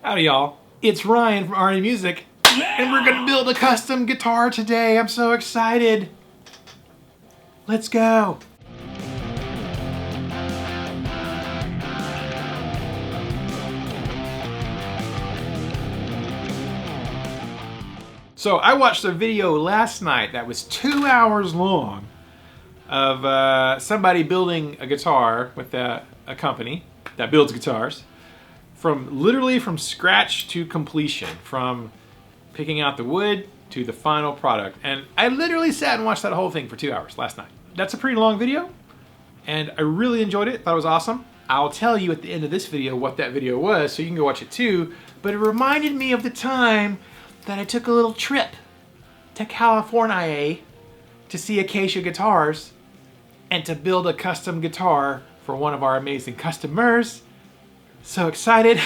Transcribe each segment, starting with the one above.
Howdy y'all, it's Ryan from Arnie Music, and we're gonna build a custom guitar today. I'm so excited. Let's go. So I watched a video last night that was 2 hours long of somebody building a guitar with a company that builds guitars literally from scratch to completion, from picking out the wood to the final product. And I literally sat and watched that whole thing for 2 hours last night. That's a pretty long video, and I really enjoyed it. Thought it was awesome. I'll tell you at the end of this video what that video was, so you can go watch it too. But it reminded me of the time that I took a little trip to California to see Acacia Guitars and to build a custom guitar for one of our amazing customers. So excited.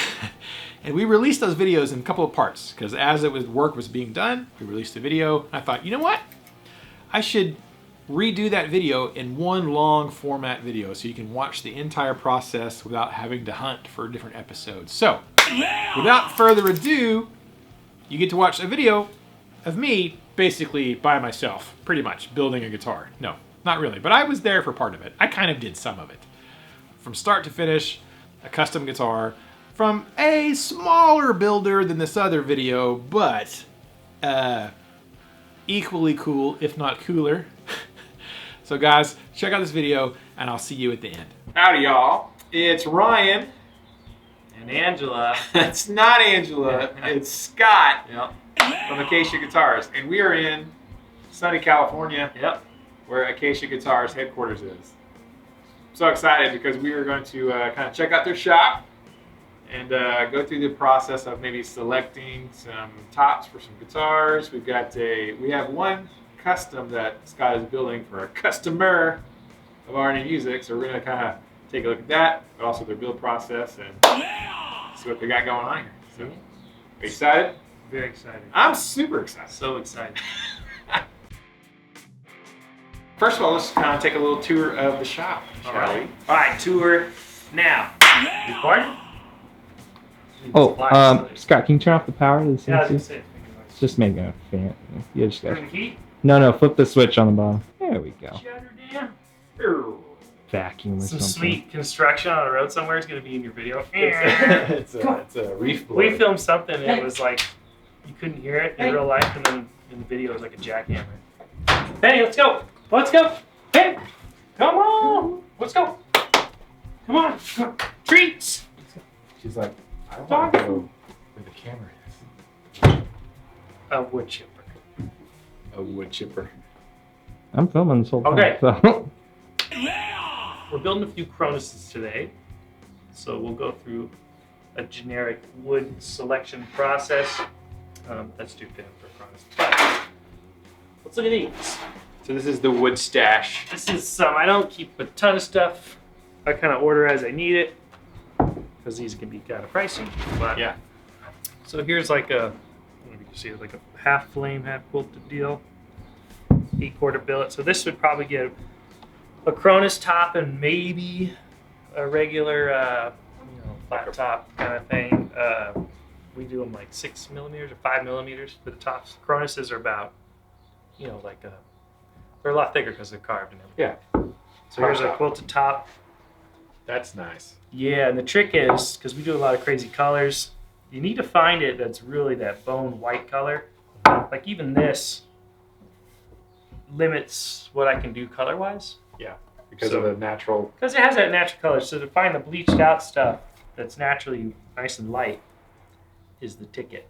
And we released those videos in a couple of parts because as work was being done, we released a video. I thought, you know what? I should redo that video in one long format video so you can watch the entire process without having to hunt for different episodes. So without further ado, you get to watch a video of me basically by myself, pretty much, building a guitar. No, not really, but I was there for part of it. I kind of did some of it. From start to finish, a custom guitar from a smaller builder than this other video, but equally cool, if not cooler. So guys, check out this video and I'll see you at the end. Howdy y'all, it's Ryan. And Angela. It's not Angela, it's Scott. Yep. From Acacia Guitars. And we are in sunny California. Yep. Where Acacia Guitars headquarters is. So excited because we are going to kind of check out their shop and go through the process of maybe selecting some tops for some guitars. We have one custom that Scott is building for a customer of Arnie Music, so we're going to kind of take a look at that, but also their build process and see what they got going on here. So, are you excited? Very excited. I'm super excited. So excited. First of all, let's kind of take a little tour of the shop, shall we? All right, tour now. Recording? Scott, can you turn off the power to the Yeah, I was CNC? gonna say. It's just making a fan. You just got. Turn the heat. No, flip the switch on the bottom. There we go. Shutter down. Vacuum or Some something. sweet construction on the road somewhere is going to be in your video. It's a reef blower. We filmed something that was like, you couldn't hear it in real life, and then in the video it was like a jackhammer. Benny, let's go. Let's go. Hey, come on. Let's go. Come on. Treats. She's like, I want to go where the camera is. A wood chipper. A wood chipper. I'm filming this whole time. Okay. So. We're building a few Cronuses today, so we'll go through a generic wood selection process. That's too thin for Cronus. But let's look at these. So this is the wood stash. This is some, I don't keep a ton of stuff. I kind of order as I need it, because these can be kind of pricey. But Yeah. So here's like a, I don't know if you can see it, like a half flame, half quilted deal. 8-quarter billet. So this would probably get a Cronus top and maybe a regular, flat top kind of thing. We do them like 6 millimeters or 5 millimeters for the tops. Cronuses are about, they're a lot thicker because they're carved and everything. Yeah. So here's a quilted top. That's nice. Yeah, and the trick is, because we do a lot of crazy colors, you need to find it that's really that bone white color. Like even this limits what I can do color-wise. Yeah, because of the natural. Because it has that natural color. So to find the bleached out stuff that's naturally nice and light is the ticket.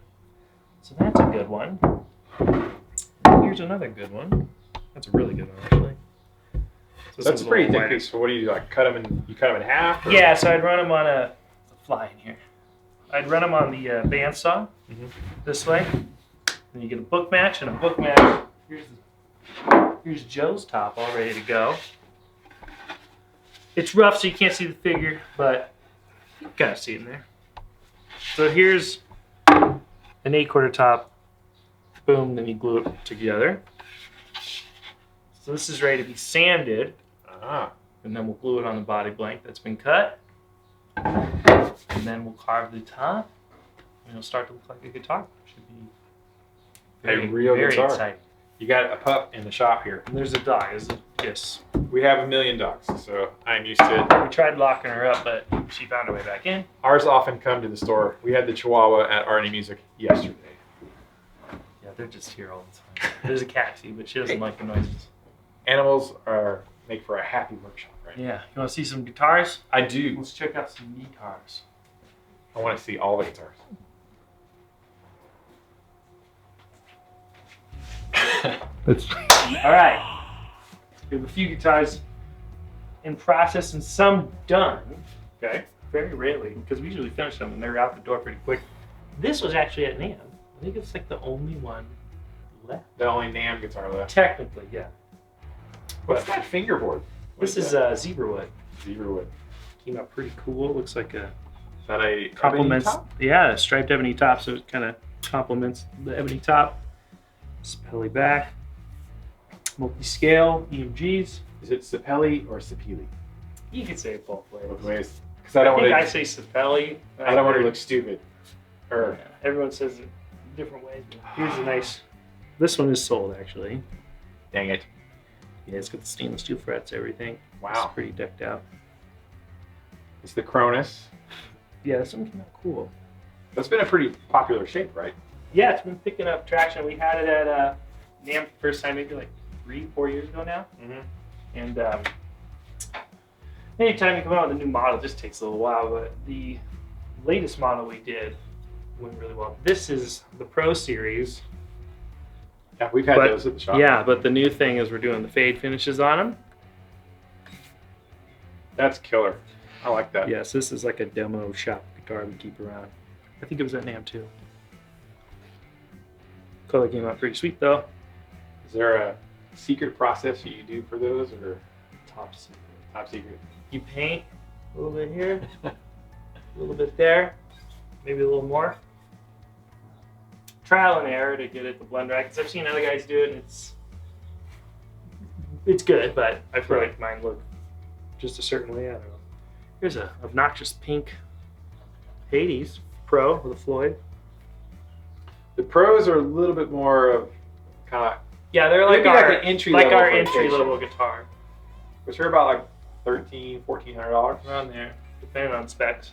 So that's a good one. Here's another good one. That's a really good one, actually. So That's a pretty thick piece. So what do you do? Like cut them in half? Or? Yeah, so I'd run them on a fly in here. I'd run them on the bandsaw this way. Then you get a book match and a book match. Here's Joe's top all ready to go. It's rough, so you can't see the figure, but you can kind of see it in there. So here's an 8-quarter top. Boom, then you glue it together. So this is ready to be sanded. And then we'll glue it on the body blank that's been cut. And then we'll carve the top. it'll start to look like a guitar. Should be A real very guitar. exciting. You got a pup in the shop here. And there's a dog. Yes. We have 1 million dogs, so I'm used to it. We tried locking her up, but she found her way back in. Ours often come to the store. We had the Chihuahua at R&E Music yesterday. Yeah, they're just here all the time. There's a Cassie, but she doesn't like the noises. Animals make for a happy workshop, right? Yeah. You want to see some guitars? I do. Let's check out some guitars. I want to see all the guitars. It's All right. We have a few guitars in process and some done. Okay. Very rarely, because we usually finish them and they're out the door pretty quick. This was actually at NAMM. I think it's like the only one left. The only NAMM guitar left. Technically, yeah. What's that fingerboard? This is Zebrawood. Zebrawood. Came out pretty cool. It looks like a Is that a complements. ebony top? Yeah, a striped ebony top, so it kind of complements the ebony top. Spelly back. Multi-scale EMGs. Is it Sapelli or Sapili? You could say it both ways. Both ways. Because I don't want I to. say Sapelli. I don't want to look stupid. Or Yeah, everyone says it different ways. Here's a nice. This one is sold actually. dang it! Yeah, it's got the stainless steel frets, everything. Wow. It's pretty decked out. It's the Cronus. Yeah, this one came out cool. That's been a pretty popular shape, right? Yeah, it's been picking up traction. We had it at NAMM first time maybe like 3-4 years ago now. Mm-hmm. And anytime you come out with a new model, it just takes a little while. But the latest model we did went really well. This is the Pro Series. Yeah, we've had But- those at the shop. Yeah, but the new thing is we're doing the fade finishes on them. That's killer. I like that. Yes, this is like a demo shop guitar we keep around. I think it was at NAMM too. Color came out pretty sweet though. Is there a secret process that you do for those, or Top secret. top secret? You paint a little bit here, a little bit there, maybe a little more. Trial and error to get it to blend right. Because I've seen other guys do it, and it's good, but I feel like mine look just a certain way. I don't know. Here's a obnoxious pink Hades Pro with a Floyd. The pros are a little bit more of kind of, Yeah, they're Maybe like like our an entry like level our for entry Acacia. level guitar, which are about like $1,300-$1,400. around there, depending on specs.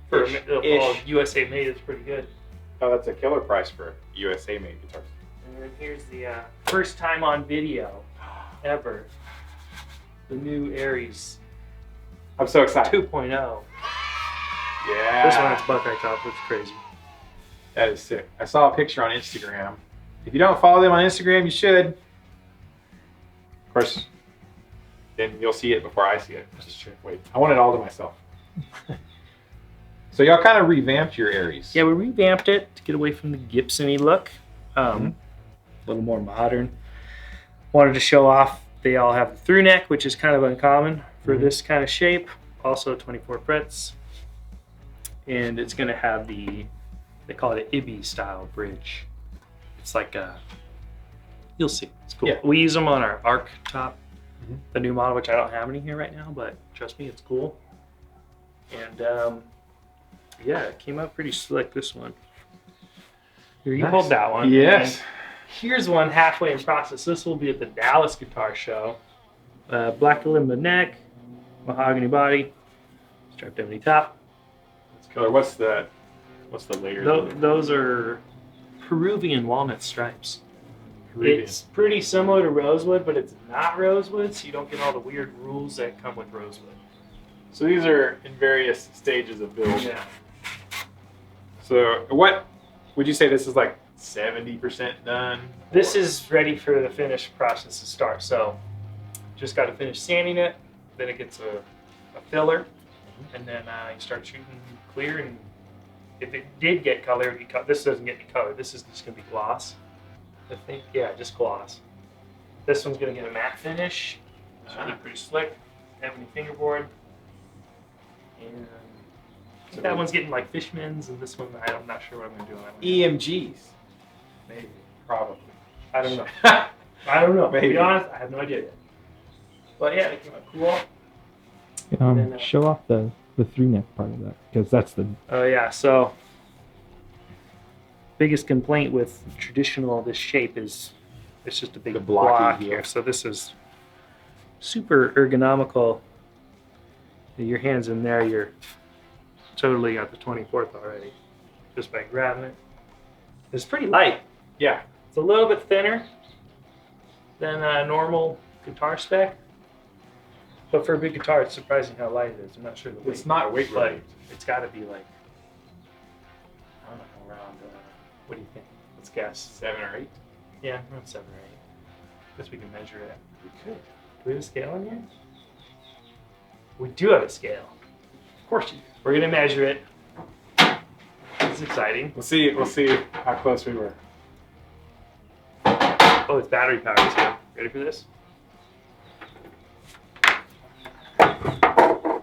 For Ish. all USA made, it's pretty good. Oh, that's a killer price for USA made guitars. And then here's the first time on video ever. The new Aries I'm so excited. 2.0. Yeah. This one has Buckeye top, looks crazy. That is sick. I saw a picture on Instagram. If you don't follow them on Instagram, you should. Of course, then you'll see it before I see it. Just wait. I want it all to myself. So y'all kind of revamped your Aries. Yeah, we revamped it to get away from the Gibson-y look. A little more modern. Wanted to show off they all have the through neck, which is kind of uncommon for this kind of shape. Also 24 frets. And it's going to have the, they call it an Ibby style bridge. It's like a, you'll see. It's cool. Yeah. We use them on our Arc top, the new model, which I don't have any here right now, but trust me, it's cool. And yeah, it came out pretty slick, this one. Here, you Nice. hold that one. Yes. And here's one halfway in process. This will be at the Dallas Guitar Show. Black Kalimba neck, mahogany body, striped ebony top. It's killer. What's the layer? Those are Peruvian walnut stripes. Peruvian. It's pretty similar to rosewood, but it's not rosewood, so you don't get all the weird rules that come with rosewood. So these are in various stages of build. Yeah. So what would you say this is like 70% done? This is ready for the finish process to start. So just got to finish sanding it, then it gets a filler, and then you start shooting clear. And if it did get color, this doesn't get any color. This is just going to be gloss. I think, yeah, just gloss. This one's going to get a matte finish. It's going to be pretty slick. Ebony fingerboard. And I think that one's getting like Fishman's, and this one, I'm not sure what I'm going to do on that one. EMGs. Maybe. Probably. I don't know. I don't know. Maybe. To be honest, I have no idea yet. But yeah, it came out cool. Show off the through neck part of that, because that's the Oh yeah, so biggest complaint with traditional this shape is it's just a big The blocky block heel. here. So this is super ergonomical. Your hands in there, you're totally got the 24th already, just by grabbing it. It's pretty light. Yeah. It's a little bit thinner than a normal guitar spec, but for a big guitar, it's surprising how light it is. I'm not sure the weight. It's not weight but related. it's got to be like, I don't know, around, what do you think? Let's guess. 7 or 8. Yeah, around 7 or 8. Guess we can measure it. We could. Do we have a scale in here? We do have a scale. Of course you do. We're gonna measure it. It's exciting. We'll see how close we were. Oh, it's battery powered too. Ready for this?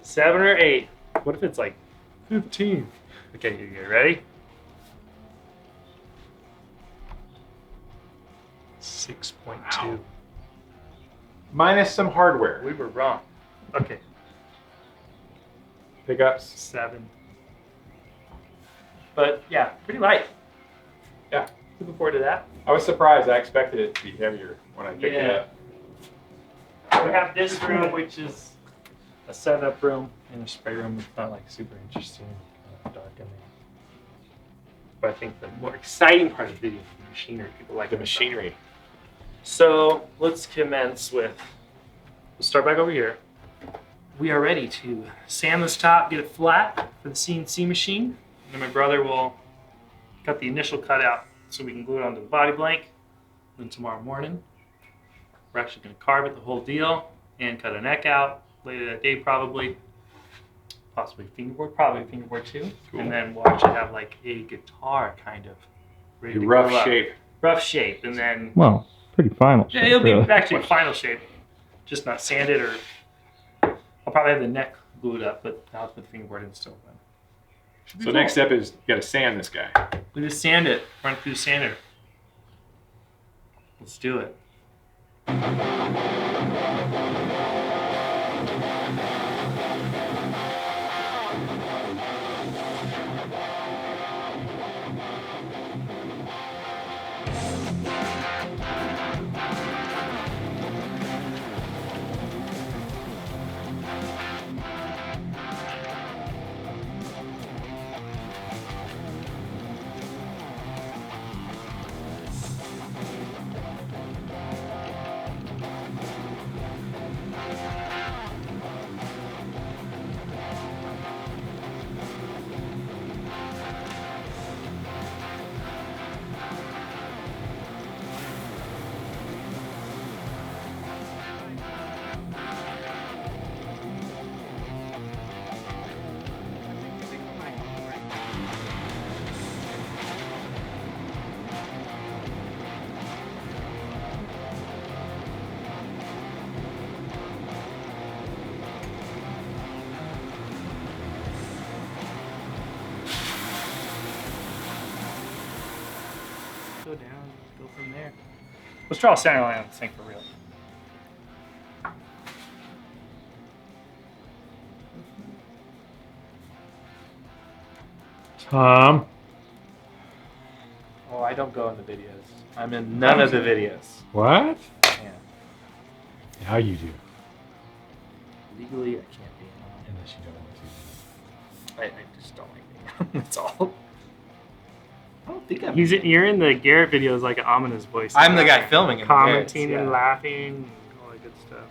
7 or 8. What if it's like 15? Okay, you ready? 6.2. Wow. Minus some hardware. We were wrong. Okay, Pickups. 7. But yeah, pretty light. Yeah. Looking forward to that. I was surprised. I expected it to be heavier when I picked it Yeah. up. We have this room, which is a setup room and a spray room. It's not like super interesting, kind of dark in there. But I think the more exciting part of the video is the machinery. People like The machinery. So let's commence with, we'll start back over here. We are ready to sand this top, get it flat for the CNC machine. And then my brother will cut the initial cutout so we can glue it onto the body blank. Then tomorrow morning, we're actually going to carve it, the whole deal, and cut a neck out later that day probably. Possibly fingerboard, probably fingerboard too. Cool. And then we'll actually have like a guitar kind of ready to Rough go up. shape. Rough shape, and then Well, pretty final. yeah, it'll be really. actually final shape, just not sanded or. I'll probably have the neck glued up, but I'll put the fingerboard in still. So next step is you got to sand this guy. We just sand it, run it through the sander. Let's do it. Go down, go from there. Let's draw a center line on this thing for real. Tom. Oh, I don't go in the videos. I'm in none of the videos. What? Yeah. Now you do. Legally, I can't be in Unless you don't want to. them. I just don't like being That's all. I don't think I'm. You're in the Garrett videos like an ominous voice. I'm the guy filming in the commenting vids, and yeah. laughing and all that good stuff.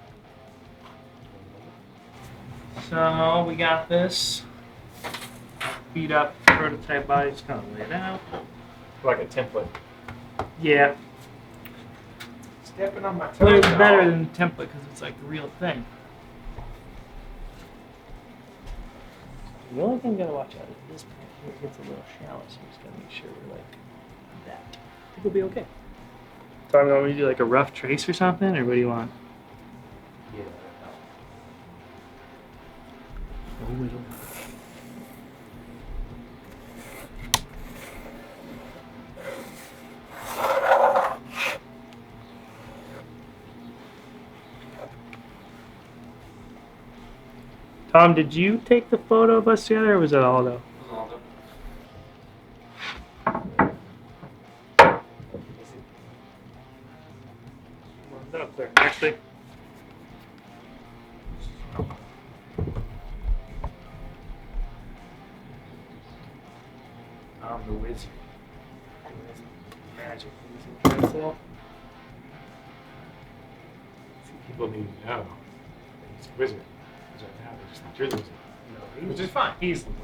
So we got this beat up prototype body. Just kind of laid out. Like a template. Yeah, Stepping on my toes. but it's better dog. than template because it's like the real thing. The only thing we gotta watch out is this part here gets a little shallow, so we just gotta make sure we're like that. I think we'll be okay. Tom, you want me to do like a rough trace or something, or what do you want? Yeah. Oh, we don't. Tom, did you take the photo of us together, or was it Aldo? actually. I'm the wizard. Magic using pencil. People need to know that he's a wizard. Because right now they just think you're the wizard. No, Which is fine. He's the wizard.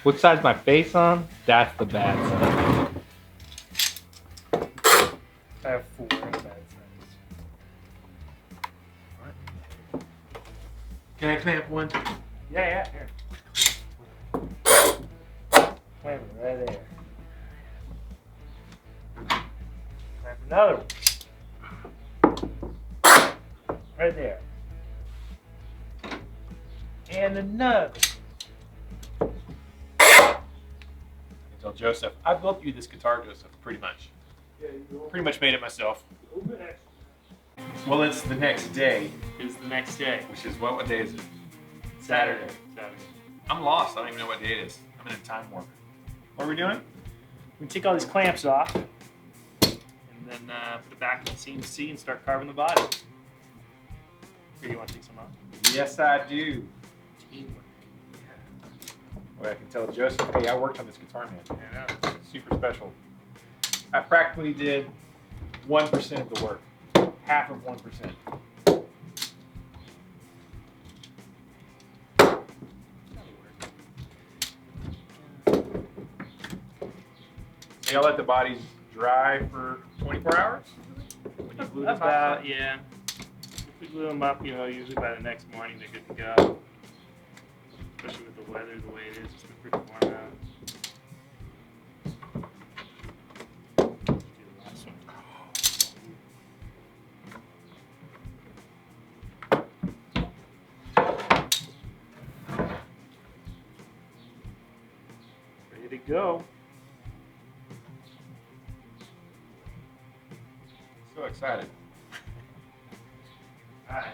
What side's my face on? That's the bad side. I have 4 bad sides. Can I clamp one? Yeah, here. Clamp it right there. Clamp another one. Right there. And another. Tell Joseph, I built you this guitar, Joseph, pretty much. Yeah, Pretty much made it myself. you Well, it's the next day, It's the next day. which is what day is it? Saturday. I'm lost. I don't even know what day it is. I'm in a time warp. What are we doing? We take all these clamps off, and then put it back in the CNC and start carving the body. Here, you want to take some off? Yes, I do. Teamwork. Well, I can tell Joseph, hey, I worked on this guitar, man. Yeah. It's super special. I practically did 1% of the work. Half of 1%. Y'all let the bodies dry for 24 hours? When you glue the tops About, up? yeah. If we glue them up, usually by the next morning they're good to go. Especially with the weather the way it is, it's been pretty warm out. go. So excited. All right.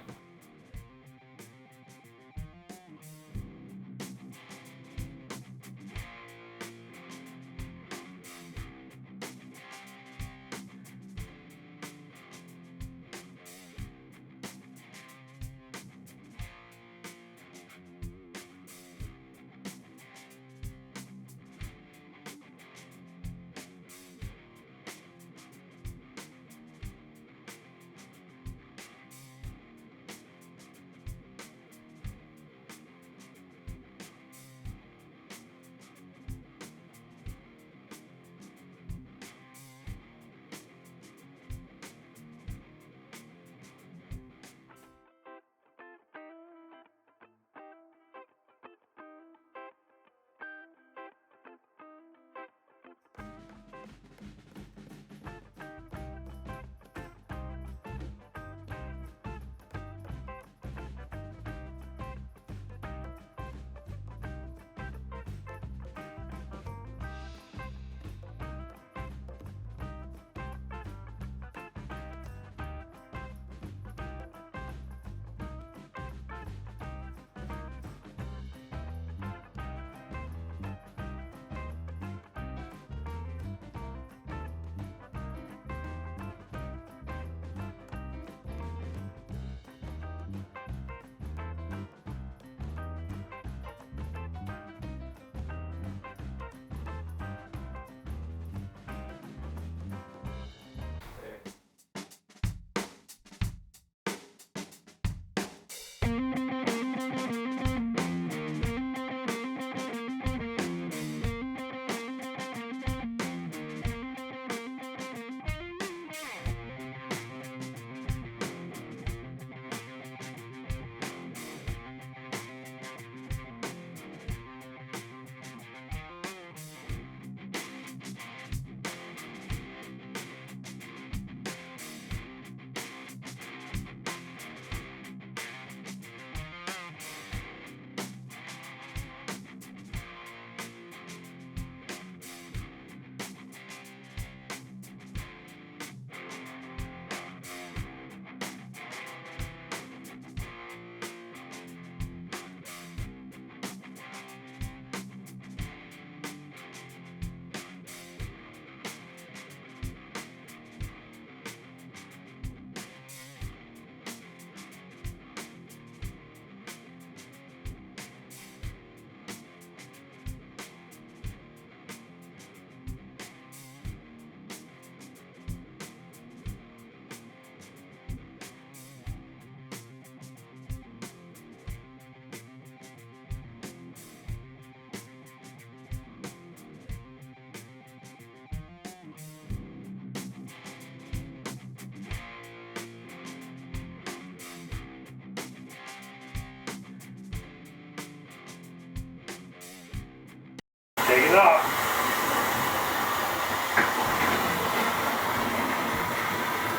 Take it off.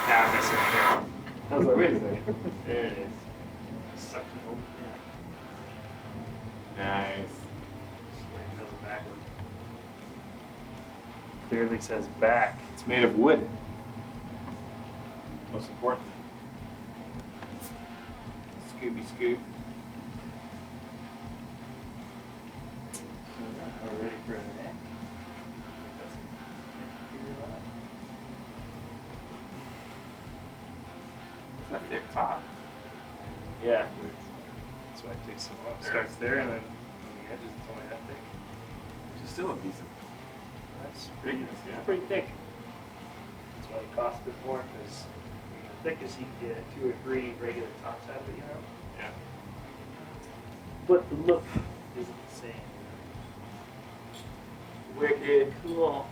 Now I'm missing it. How's that really? There it is. Suck it open. Nice. It goes backwards. Clearly says back. It's made of wood. Most important. Scooby Scoop. We're ready for the neck. It's a thick top. Yeah. That's why it takes so long. It starts there and then on the edges it's only that thick. Which is still a decent. That's pretty, pretty thick. That's why it costs a bit more, because the thickest you can get 2 or 3 regular tops out of it, you know? Yeah. But the look isn't the same. Wicked. Cool.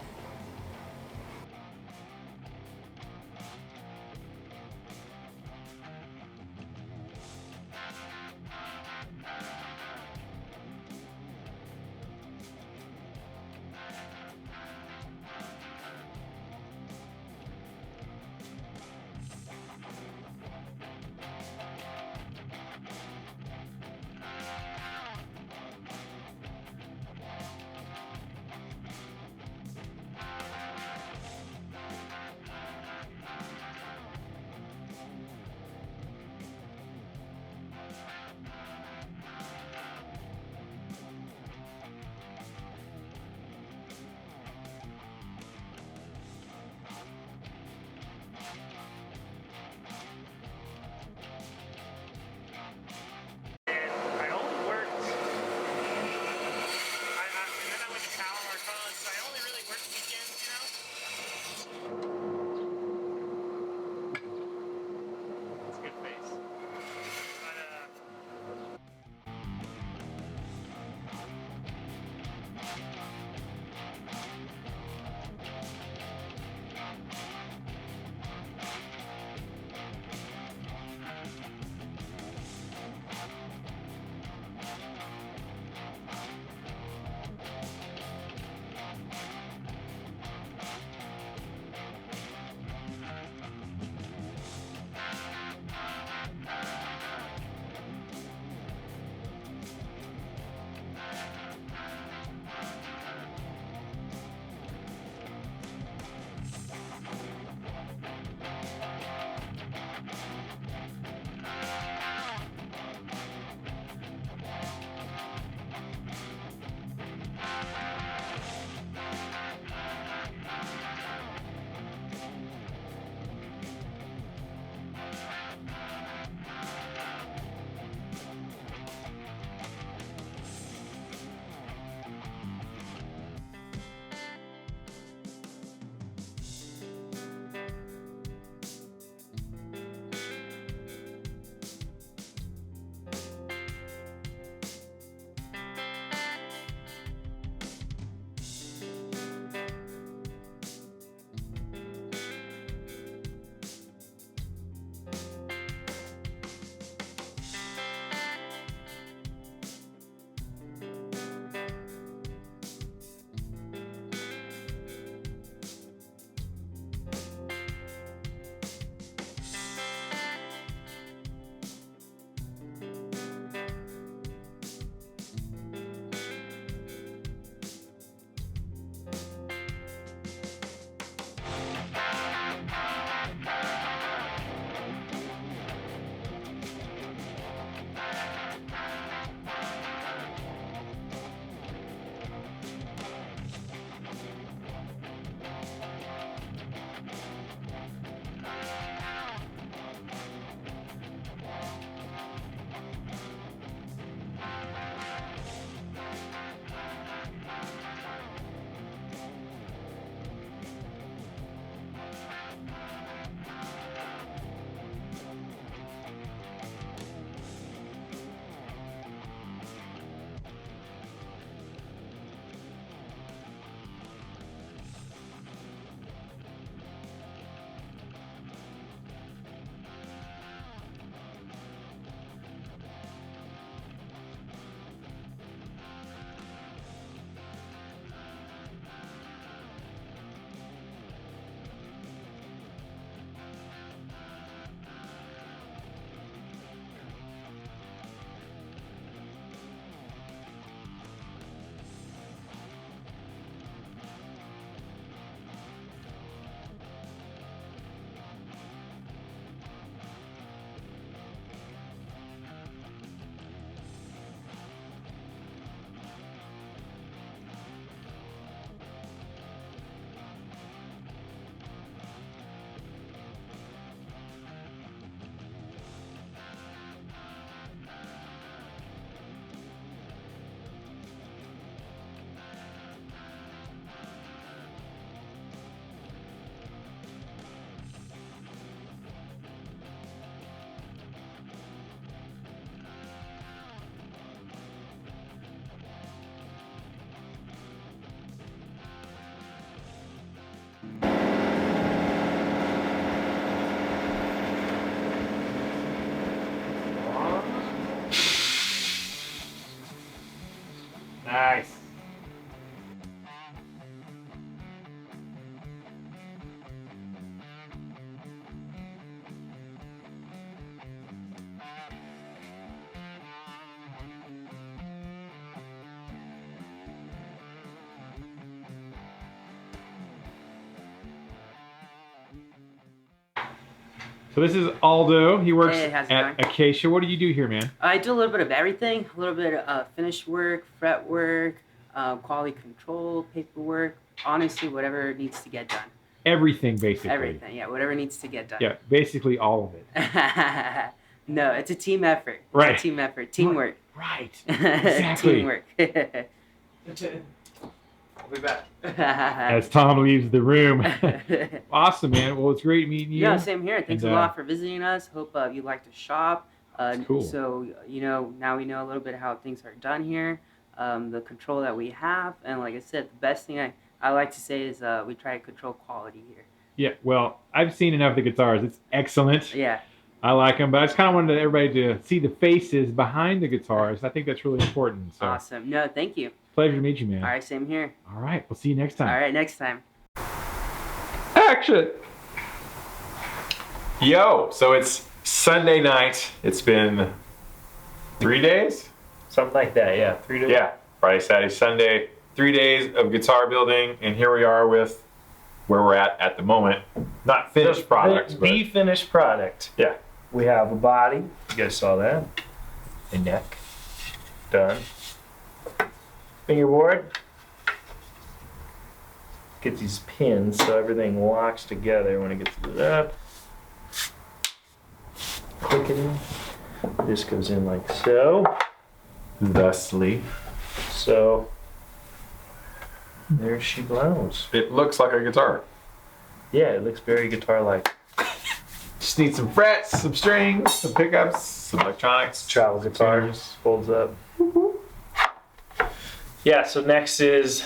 Nice. So this is Aldo. He works Hey, how's it at going? Acacia. What do you do here, man? I do a little bit of everything, a little bit of finish work, fret work, quality control, paperwork, honestly, whatever needs to get done. Everything, basically. Everything, yeah, whatever needs to get done. Yeah, basically all of it. No, it's a team effort. It's Right. a team effort. Teamwork. Right. Exactly. Teamwork. I'll be back. As Tom leaves the room. Awesome, man. Well, it's great meeting you. Yeah, same here. Thanks And, a lot for visiting us. Hope you like to shop. That's cool. So, you know, now we know a little bit how things are done here, the control that we have. And like I said, the best thing I like to say is we try to control quality here. Yeah, well, I've seen enough of the guitars. It's excellent. Yeah. I like them, but I just kind of wanted everybody to see the faces behind the guitars. I think that's really important. So, Awesome. No, thank you. pleasure to meet you, man. All right, same here. All right, we'll see you next time. All right, next time. Action! Yo, so it's Sunday night. It's been 3 days? Something like that, yeah. 3 days. Yeah, Friday, Saturday, Sunday. 3 days of guitar building, and here we are with where we're at the moment. Not finished products, but The finished product. yeah. We have a body. You guys saw that. A neck. Done. Fingerboard. Get these pins so everything locks together when it gets lit up. Clickety. This goes in like so. Thusly. So there she blows. It looks like a guitar. Yeah, it looks very guitar-like. Just need some frets, some strings, some pickups, some electronics. Travel guitars, folds up. Yeah, so next is,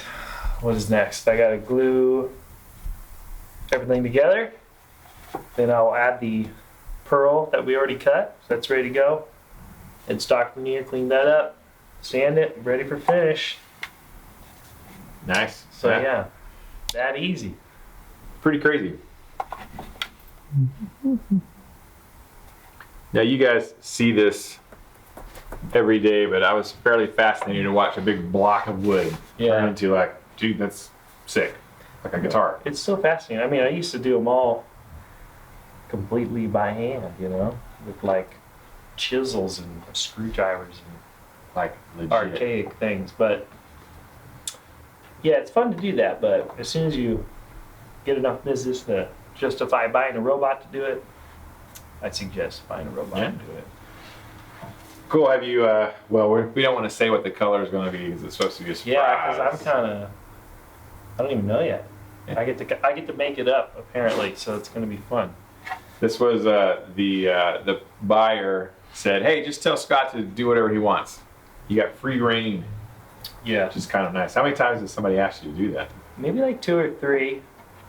what is next? I gotta glue everything together. Then I'll add the pearl that we already cut. So that's ready to go. And stock veneer, clean that up, sand it, ready for finish. Nice. So yeah, that easy. Pretty crazy. Now you guys see this every day, but I was fairly fascinated to watch a big block of wood turn into like, dude, that's sick, like a guitar. It's so fascinating. I mean, I used to do them all completely by hand, you know, with like chisels and screwdrivers and Like legit. archaic things. But yeah, it's fun to do that. But as soon as you get enough business to justify buying a robot to do it, I'd suggest buying a robot Yeah. to do it. Cool. Have you? Well, we don't want to say what the color is going to be because it's supposed to be a surprise. Yeah, because I don't even know yet. Yeah. I get to make it up apparently, so it's going to be fun. This was the buyer said, hey, just tell Scott to do whatever he wants. You got free reign, Yeah, which is kind of nice. How many times has somebody asked you to do that? maybe like 2 or 3,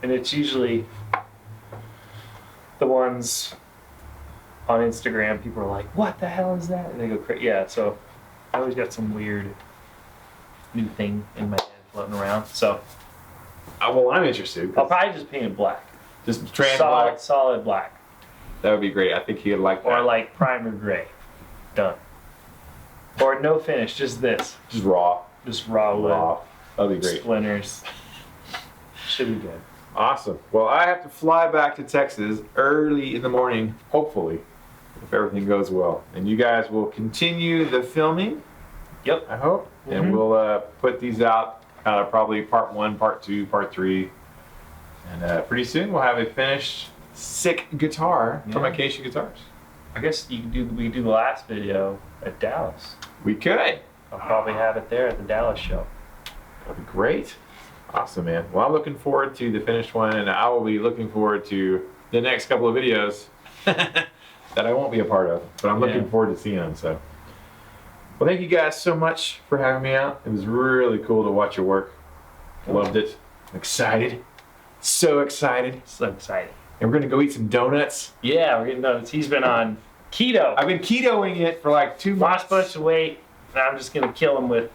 and it's usually the ones on Instagram. People are like, "What the hell is that?" And they go crazy. Yeah, so I always got some weird new thing in my head floating around. So Well, I'm interested. I'll probably just paint it black, Just trans solid, black. solid black, That would be great. I think he would like that. or like primer gray. Done. Or no finish, just this, just raw. just raw wood, Raw. That'd be great. splinters. Should be good. Awesome. Well, I have to fly back to Texas early in the morning, hopefully, if everything goes well. And you guys will continue the filming, Yep. I hope. And Mhm. we'll put these out probably part 1, part 2, part 3. And pretty soon we'll have a finished sick guitar from Yeah. Acacia Guitars. I guess we could do the last video at Dallas. We could. I'll probably have it there at the Dallas show. That'd be great. Awesome, man. Well, I'm looking forward to the finished one, and I will be looking forward to the next couple of videos that I won't be a part of, but I'm looking Yeah. forward to seeing them. So, well, thank you guys so much for having me out. It was really cool to watch your work. Loved it. Excited. So excited. So exciting. And we're gonna go eat some donuts. Yeah, we're getting donuts. He's been on keto. I've been ketoing it for like 2 months. Lost a bunch of weight, and I'm just gonna kill him with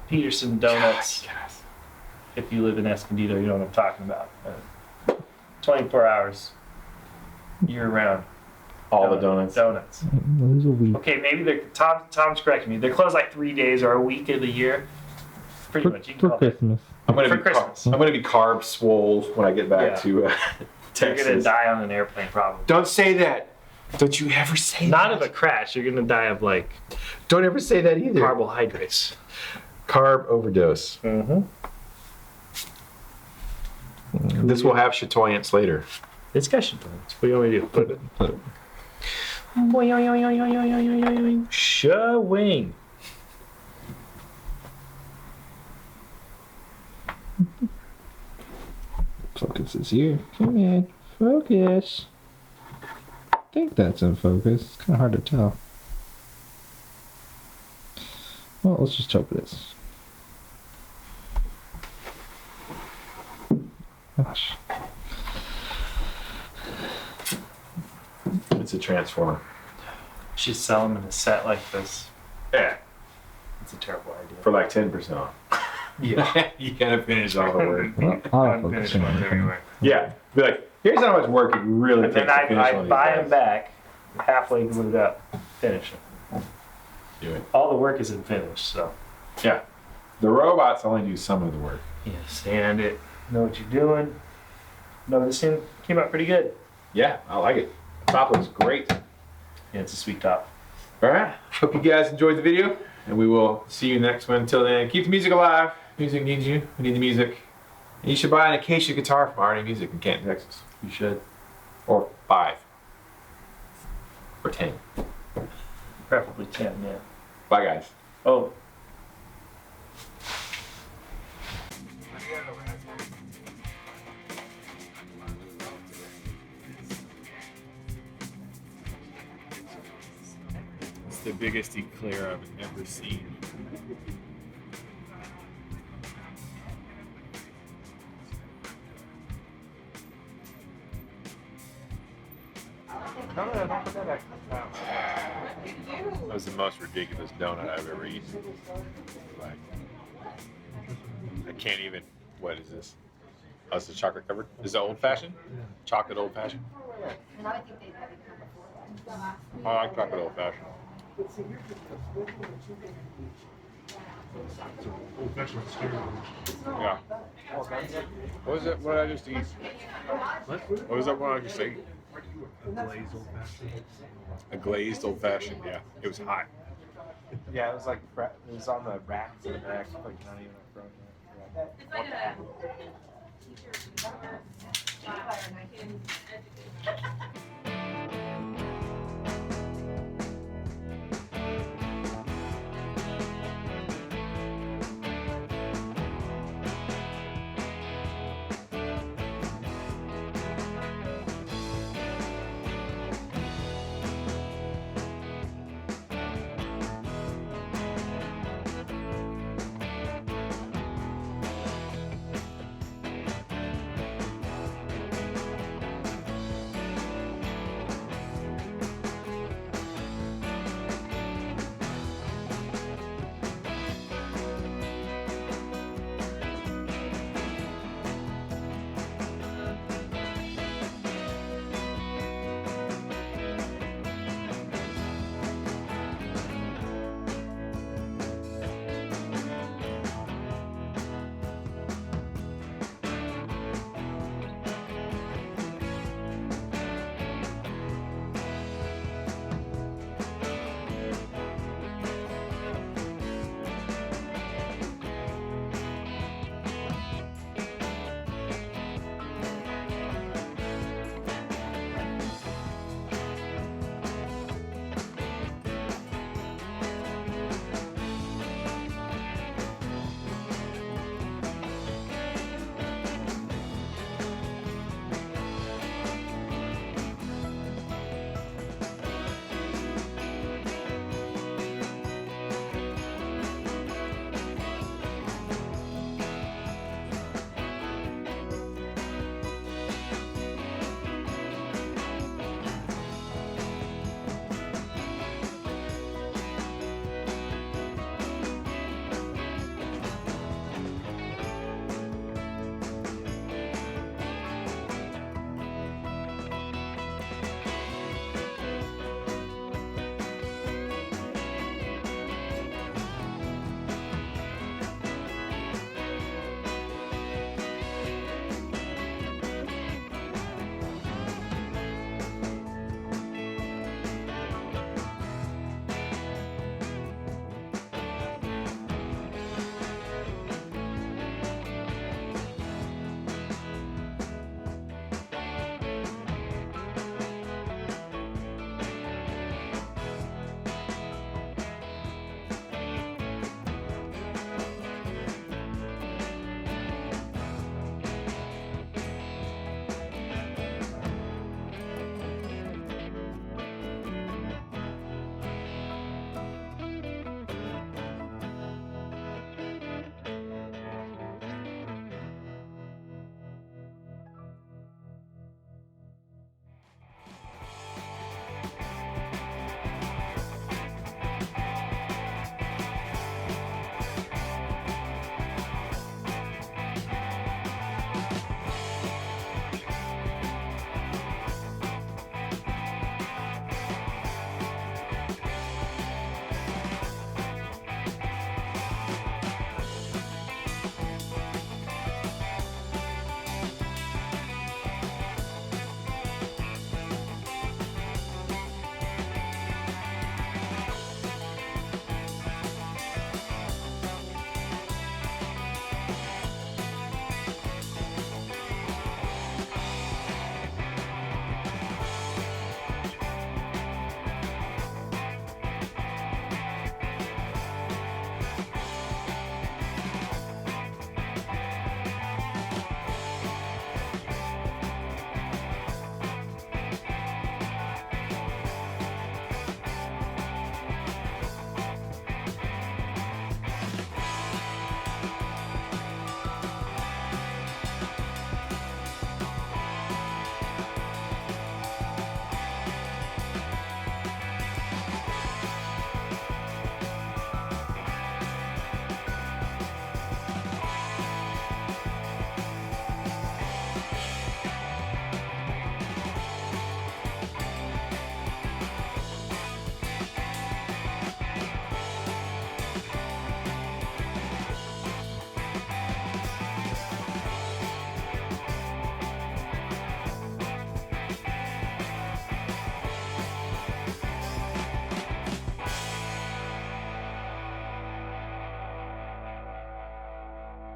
Peterson Donuts. Yes. If you live in Escondido, you know what I'm talking about. 24 hours, year round. All the donuts. Donuts. Those are weak. Okay, maybe they're Tom's correcting me. They're closed like 3 days or a week of the year. Pretty much. You can For call it. Christmas. I'm gonna For be Christmas. I'm gonna be carb swole when I get back Yeah. to You're Texas. gonna die on an airplane, probably. Don't say that. Don't you ever say Not that. of a crash. You're gonna die of like Don't ever say that either. carbohydrates. Carb overdose. Mm-hmm. This will have chatoyance later. Discussion points. What do you want me to do? Put it. Showing. Focus is here. Come in. Focus. I think that's in focus. It's kind of hard to tell. Well, let's just hope it is. Gosh. It's a transformer. Should sell them in a set like this. Yeah. It's a terrible idea. For like 10% off. Yeah. You gotta finish all the work. Well, autofocus Unfinished and ones everything. everywhere. Yeah. Be like, here's how much work it really And takes then to finish one I of these buy guys. them back, halfway glued up, finish them. Do it. All the work isn't finished, so. Yeah. The robots only do some of the work. Yes, and it. Know what you're doing. No, this thing came out pretty good. Yeah, I like it. Top looks great. Yeah, it's a sweet top. All right. Hope you guys enjoyed the video, and we will see you next one. Until then, keep the music alive. Music needs you. We need the music. And you should buy an Acacia guitar from RNA Music in Canton, Texas. You should. Or 5. Or 10. Preferably 10, yeah. Bye, guys. Oh. It's the biggest eclair I've ever seen. That was the most ridiculous donut I've ever eaten. Like, I can't even. What is this? Oh, it's a chocolate covered. Is it old fashioned? Chocolate old fashioned? I like chocolate old fashioned. Yeah. What was it? What did I just eat? What was that one I just ate? A glazed old fashioned. Yeah, it was hot. Yeah, it was like, it was on the rack in the back. Like, not even a front. It's like a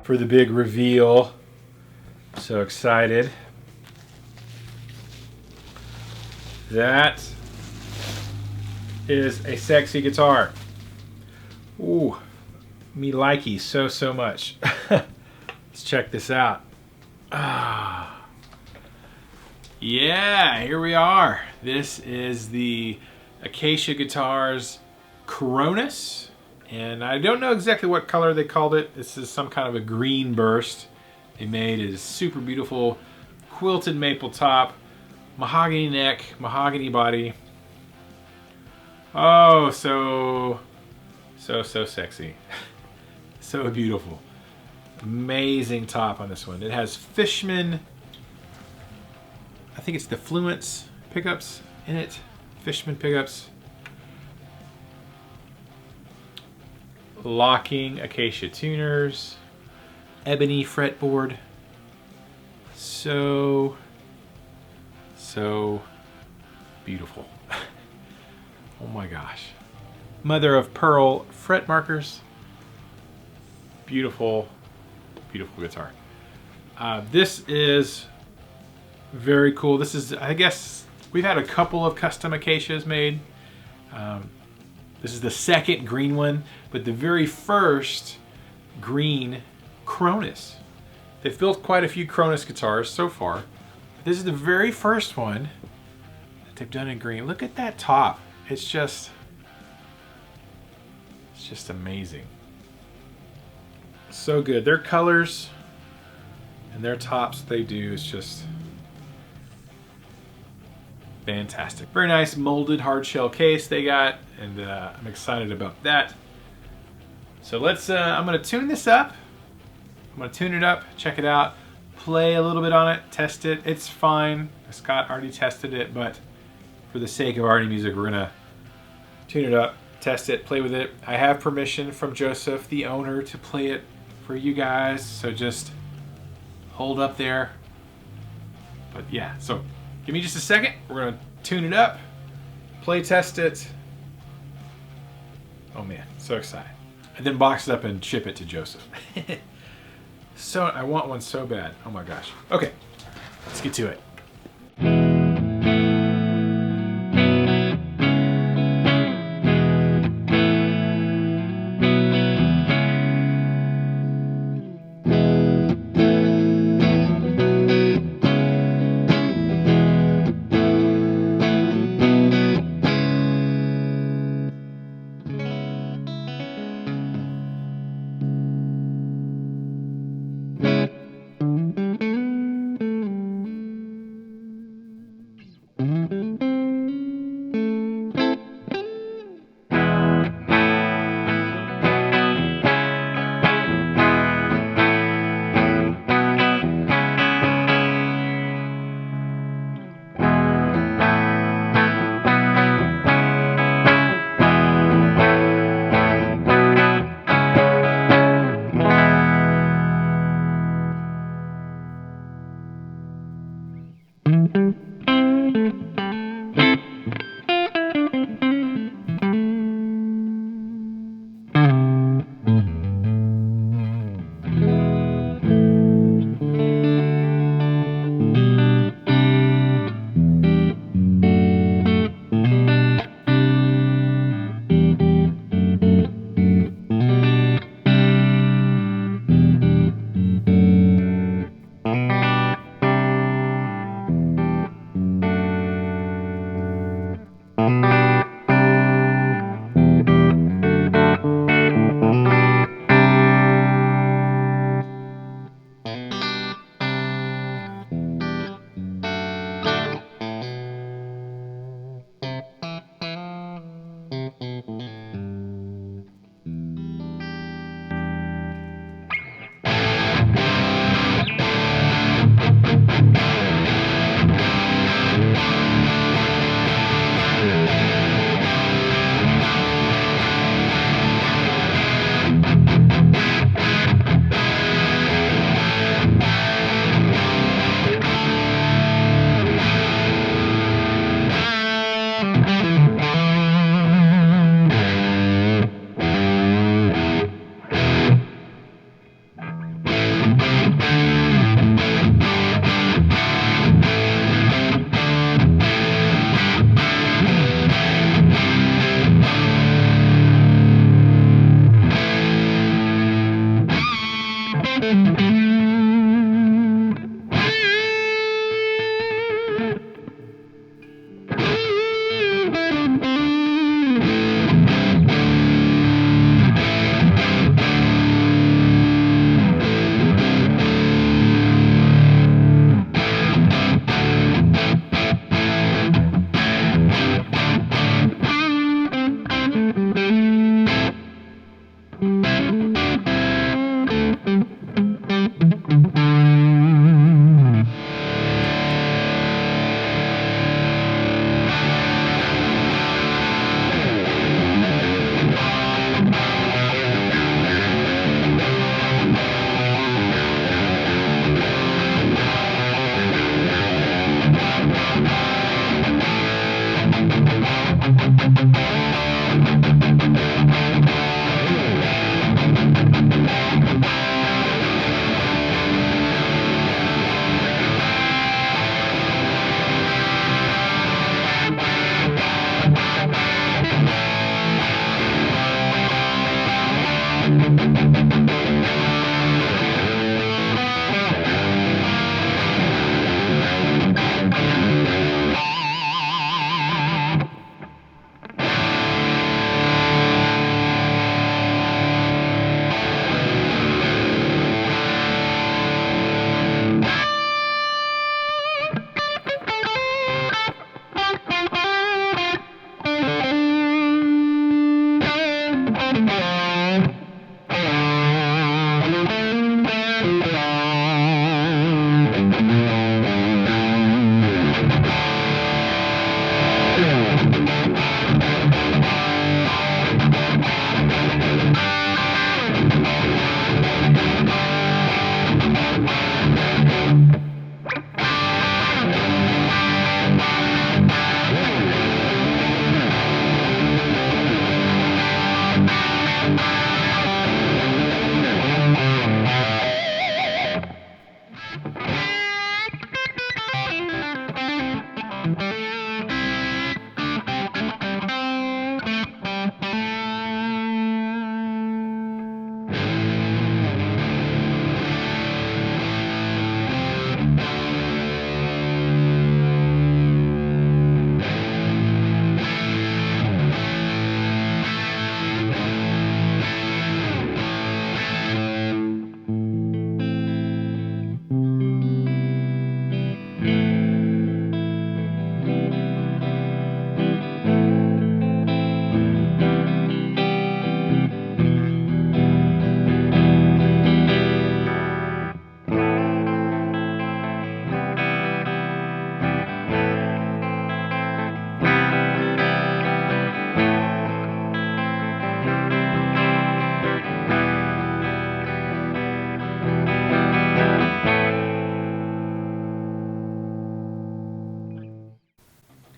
for the big reveal. So excited. That is a sexy guitar. Ooh, me likey so much. Let's check this out. Ah, yeah, here we are. This is the Acacia Guitars Cronus, and I don't know exactly what color they called it. This is some kind of a green burst. They made is super beautiful quilted maple top, mahogany neck, mahogany body. Oh, so sexy. So beautiful. Amazing top on this one. It has Fishman, I think it's the Fluence pickups in it. Fishman pickups. Locking Acacia tuners. Ebony fretboard. So beautiful. Oh my gosh. Mother of pearl fret markers. Beautiful, beautiful guitar. This is very cool. This is, I guess, we've had a couple of custom Acacias made. This is the second green one, but the very first green Cronus. They've built quite a few Cronus guitars so far. This is the very first one that they've done in green. Look at that top. It's just amazing. So good. Their colors and their tops they do is just fantastic. Very nice molded hard shell case they got, and I'm excited about that. So let's, I'm gonna tune this up. I'm gonna tune it up, check it out, play a little bit on it, test it. It's fine. Scott already tested it, but for the sake of Artie music, we're gonna tune it up, test it, play with it. I have permission from Joseph, the owner, to play it for you guys, so just hold up there. But yeah, so give me just a second. We're gonna tune it up, play test it. Oh man, so excited. And then box it up and ship it to Joseph. So I want one so bad. Oh my gosh. Okay, let's get to it.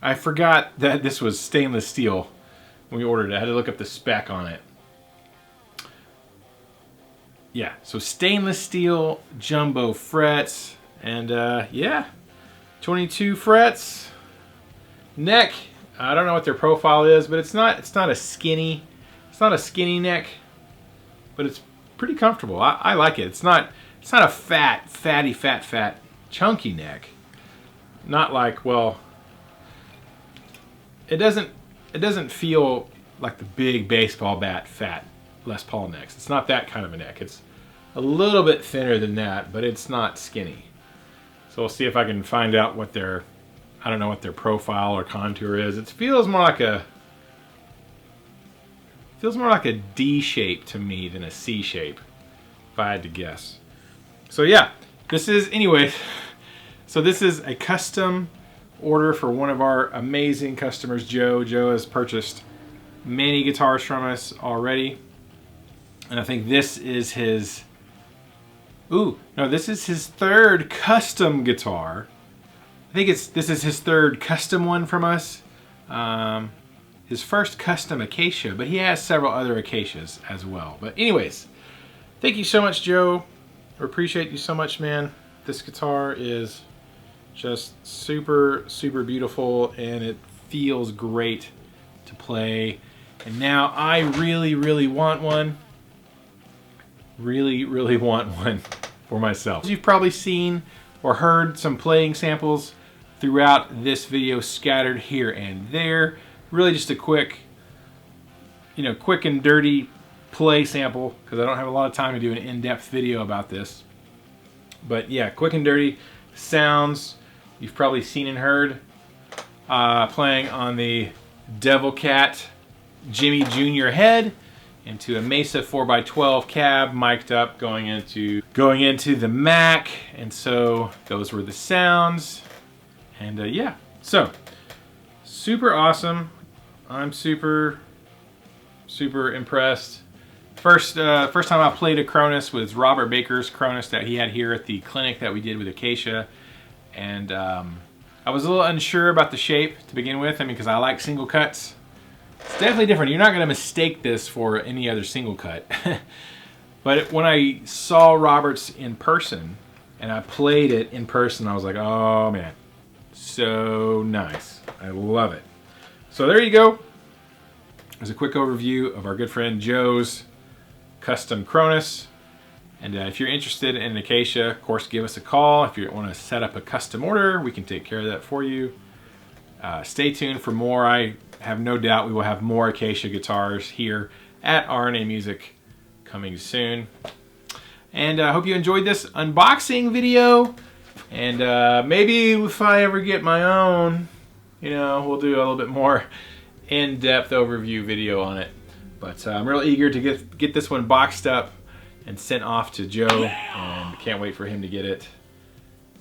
I forgot that this was stainless steel when we ordered it. I had to look up the spec on it. Yeah, so stainless steel jumbo frets, and yeah, 22 frets. Neck, I don't know what their profile is, but it's not a skinny neck, but it's pretty comfortable. I like it. It's not a fatty chunky neck. Not like, well, it doesn't feel like the big baseball bat fat Les Paul necks. It's not that kind of a neck. It's a little bit thinner than that, but it's not skinny. So we'll see if I can find out what their, I don't know what their profile or contour is. It feels more like a D shape to me than a C shape, if I had to guess. So yeah, this is, anyway, so this is a custom order for one of our amazing customers, Joe. Joe has purchased many guitars from us already, and I think this is his, this is his third custom guitar. I think this is his third custom one from us. His first custom Acacia, but he has several other Acacias as well. But anyways, thank you so much, Joe. I appreciate you so much, man. This guitar is just super, super beautiful, and it feels great to play. And now I really, really want one. really, really want one for myself. You've probably seen or heard some playing samples throughout this video scattered here and there. Really just a quick, you know, quick and dirty play sample because I don't have a lot of time to do an in-depth video about this. But yeah, quick and dirty sounds you've probably seen and heard. Playing on the Devil Cat Jimmy Jr. head into a Mesa 4x12 cab, mic'd up, going into the Mac, and so those were the sounds. And yeah, so super awesome. I'm super impressed. First time I played a Cronus was Robert Baker's Cronus that he had here at the clinic that we did with Acacia, and I was a little unsure about the shape to begin with. I mean, because I like single cuts. It's definitely different. You're not going to mistake this for any other single cut. But when I saw Robert's in person and I played it in person, I was like, oh man, so nice. I love it. So there you go. There's a quick overview of our good friend Joe's custom Cronus. And if you're interested in Acacia, of course, give us a call. If you want to set up a custom order, we can take care of that for you. Stay tuned for more. I have no doubt we will have more Acacia guitars here at RNA Music coming soon. And I hope you enjoyed this unboxing video. And maybe if I ever get my own, you know, we'll do a little bit more in-depth overview video on it. But I'm real eager to get this one boxed up and sent off to Joe, and can't wait for him to get it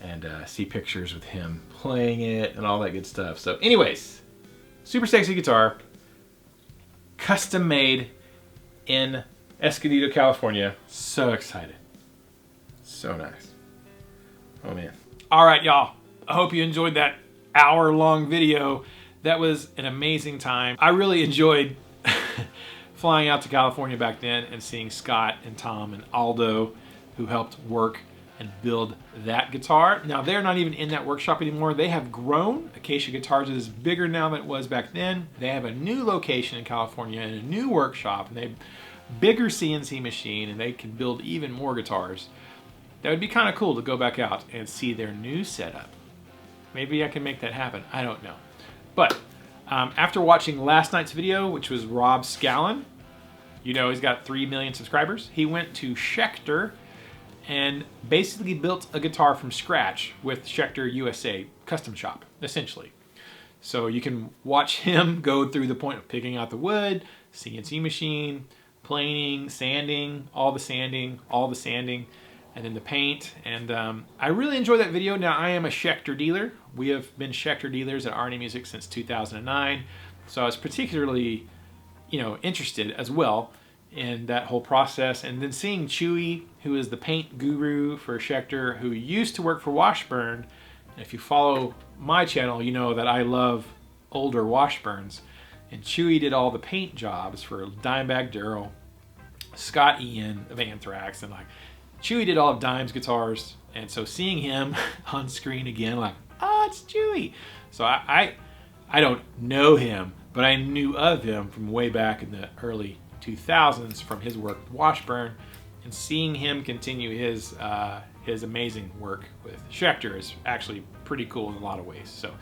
and see pictures with him playing it and all that good stuff. So anyways, super sexy guitar, custom made in Escondido, California. So excited. So nice. Oh man. All right, y'all. I hope you enjoyed that hour-long video. That was an amazing time. I really enjoyed flying out to California back then and seeing Scott and Tom and Aldo, who helped work and build that guitar. Now they're not even in that workshop anymore. They have grown. Acacia Guitars is bigger now than it was back then. They have a new location in California and a new workshop, and they have bigger CNC machine, and they can build even more guitars. That would be kind of cool to go back out and see their new setup. Maybe I can make that happen. I don't know. But after watching last night's video, which was Rob Scallon, you know he's got 3 million subscribers. He went to Schecter and basically built a guitar from scratch with Schecter USA Custom Shop, essentially. So you can watch him go through the point of picking out the wood, CNC machine, planing, sanding, all the sanding, and then the paint. And I really enjoyed that video. Now I am a Schecter dealer. We have been Schecter dealers at RNA Music since 2009. So I was particularly, you know, interested as well in that whole process. And then seeing Chewy, who is the paint guru for Schecter, who used to work for Washburn. And if you follow my channel, you know that I love older Washburns. And Chewy did all the paint jobs for Dimebag Darrell, Scott Ian of Anthrax, and like Chewy did all of Dime's guitars. And so seeing him on screen again, like, oh, it's Chewy. So I don't know him, but I knew of him from way back in the early 2000s from his work with Washburn, and seeing him continue his amazing work with Schecter is actually pretty cool in a lot of ways. So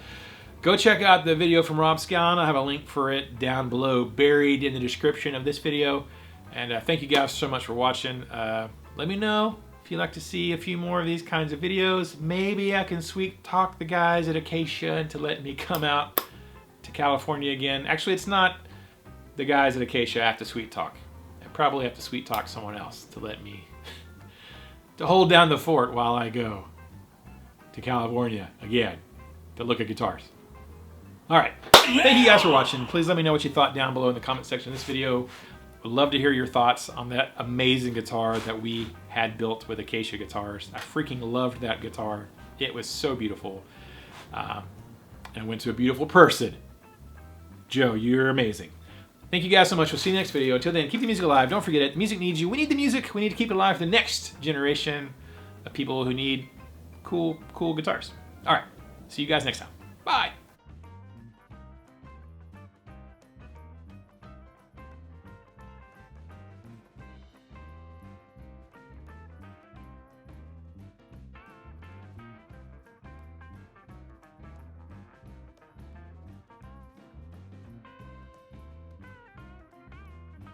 go check out the video from Rob Scallon. I have a link for it down below, buried in the description of this video. And thank you guys so much for watching. Let me know if you'd like to see a few more of these kinds of videos. Maybe I can sweet talk the guys at Acacia into letting me come out to California again. Actually, it's not the guys at Acacia I have to sweet talk. I probably have to sweet talk someone else to let me to hold down the fort while I go to California again to look at guitars. All right, thank you guys for watching. Please let me know what you thought down below in the comment section of this video. Would love to hear your thoughts on that amazing guitar that we had built with Acacia Guitars. I freaking loved that guitar. It was so beautiful. And went to a beautiful person. Joe, you're amazing. Thank you guys so much. We'll see you next video. Until then, keep the music alive. Don't forget it. The music needs you. We need the music. We need to keep it alive for the next generation of people who need cool guitars. All right. See you guys next time.